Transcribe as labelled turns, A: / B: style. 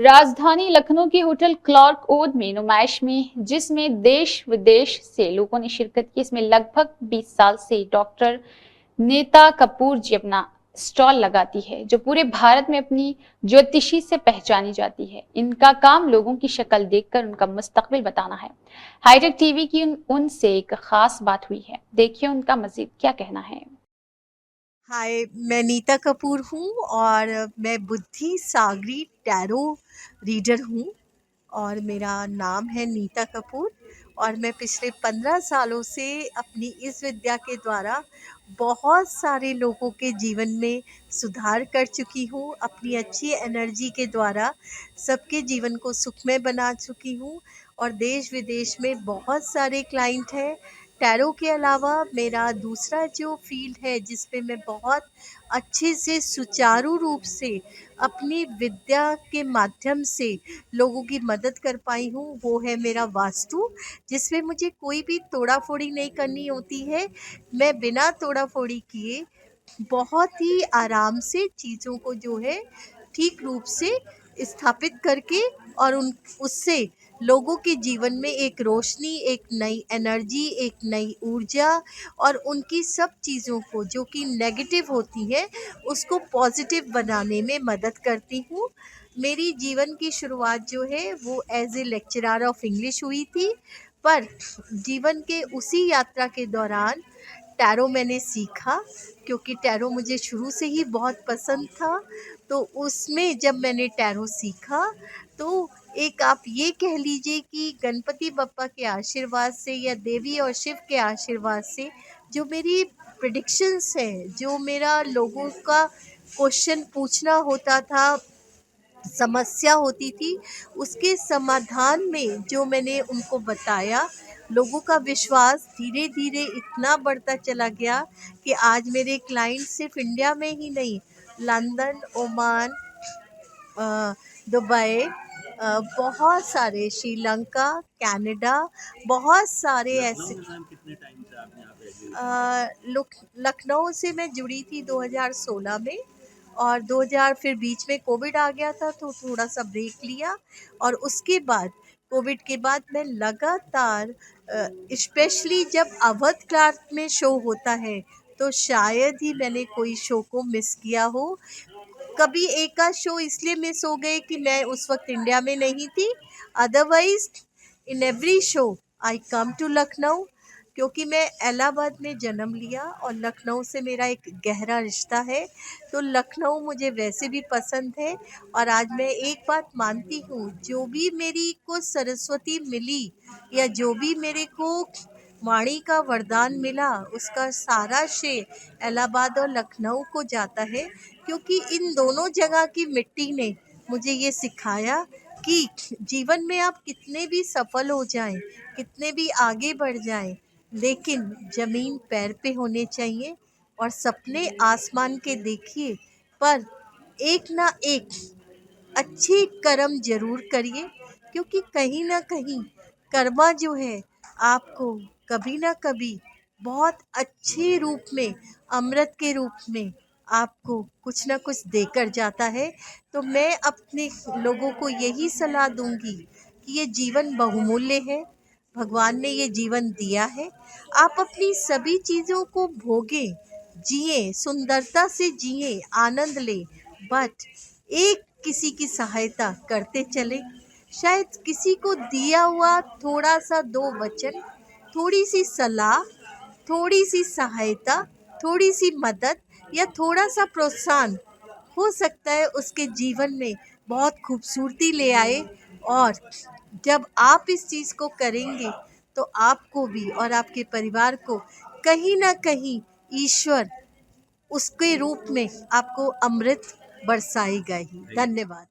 A: राजधानी लखनऊ के hotel Clark odd में नुमाइश में जिसमें देश विदेश से लोगों ने शिरकत की। इसमें लगभग 20 साल से डॉक्टर नीता कपूर जी अपना स्टॉल लगाती है, जो पूरे भारत में अपनी ज्योतिषी से पहचानी जाती है। इनका काम लोगों की शक्ल देखकर उनका मुस्तकबिल बताना है। हाईटेक टीवी की उनसे एक खास बात हुई है, देखिए उनका मजीद क्या कहना है।
B: हाय, मैं नीता कपूर हूँ और मैं बुद्धि सागरी टैरो रीडर हूँ और मेरा नाम है नीता कपूर। और मैं पिछले 15 सालों से अपनी इस विद्या के द्वारा बहुत सारे लोगों के जीवन में सुधार कर चुकी हूँ। अपनी अच्छी एनर्जी के द्वारा सबके जीवन को सुखमय बना चुकी हूँ और देश विदेश में बहुत सारे क्लाइंट हैं। टैरो के अलावा मेरा दूसरा जो फ़ील्ड है जिस पे मैं बहुत अच्छे से सुचारू रूप से अपनी विद्या के माध्यम से लोगों की मदद कर पाई हूँ, वो है मेरा वास्तु, जिसमें मुझे कोई भी तोड़ा-फोड़ी नहीं करनी होती है। मैं बिना तोड़ा-फोड़ी किए बहुत ही आराम से चीज़ों को जो है ठीक रूप से स्थापित करके और उन उससे लोगों के जीवन में एक रोशनी, एक नई एनर्जी, एक नई ऊर्जा और उनकी सब चीज़ों को जो कि नेगेटिव होती है उसको पॉजिटिव बनाने में मदद करती हूँ। मेरी जीवन की शुरुआत जो है वो as a lecturer of English हुई थी, पर जीवन के उसी यात्रा के दौरान टैरो मैंने सीखा, क्योंकि टैरो मुझे शुरू से ही बहुत पसंद था। तो उसमें जब मैंने टैरो सीखा तो एक आप ये कह लीजिए कि गणपति बप्पा के आशीर्वाद से या देवी और शिव के आशीर्वाद से जो मेरी प्रेडिक्शंस हैं, जो मेरा लोगों का क्वेश्चन पूछना होता था, समस्या होती थी, उसके समाधान में जो मैंने उनको बताया, लोगों का विश्वास धीरे-धीरे इतना बढ़ता चला गया कि आज मेरे क्लाइंट सिर्फ़ इंडिया में ही नहीं, लंदन, ओमान, दुबई, बहुत सारे श्रीलंका, कनाडा, बहुत सारे ऐसे लखनऊ से मैं जुड़ी थी 2016 में और 2000 फिर बीच में कोविड आ गया था तो थोड़ा सा ब्रेक लिया और उसके बाद कोविड के बाद मैं लगातार स्पेशली जब अवध क्लार्क में शो होता है तो शायद ही मैंने कोई शो को मिस किया हो। कभी एक आध शो इसलिए मिस हो गए कि मैं उस वक्त इंडिया में नहीं थी, otherwise in every show I come to Lucknow, क्योंकि मैं इलाहाबाद में जन्म लिया और लखनऊ से मेरा एक गहरा रिश्ता है। तो लखनऊ मुझे वैसे भी पसंद है और आज मैं एक बात मानती हूँ, जो भी मेरी को सरस्वती मिली या जो भी मेरे को वाणी का वरदान मिला उसका सारा श्रेय इलाहाबाद और लखनऊ को जाता है, क्योंकि इन दोनों जगह की मिट्टी ने मुझे ये सिखाया कि जीवन में आप कितने भी सफल हो जाएं, कितने भी आगे बढ़ जाएं, लेकिन ज़मीन पैर पे होने चाहिए और सपने आसमान के देखिए, पर एक ना एक अच्छे कर्म ज़रूर करिए, क्योंकि कहीं न कहीं कर्मा जो है आपको कभी न कभी बहुत अच्छे रूप में, अमृत के रूप में आपको कुछ न कुछ देकर जाता है। तो मैं अपने लोगों को यही सलाह दूँगी कि ये जीवन बहुमूल्य है, भगवान ने ये जीवन दिया है, आप अपनी सभी चीज़ों को भोगें, जिएँ, सुंदरता से जिएँ, आनंद लें, बट एक किसी की सहायता करते चले। शायद किसी को दिया हुआ थोड़ा सा दो वचन, थोड़ी सी सलाह, थोड़ी सी सहायता, थोड़ी सी मदद या थोड़ा सा प्रोत्साहन हो सकता है उसके जीवन में बहुत खूबसूरती ले आए। और जब आप इस चीज़ को करेंगे तो आपको भी और आपके परिवार को कहीं ना कहीं ईश्वर उसके रूप में आपको अमृत बरसाएगा ही। धन्यवाद।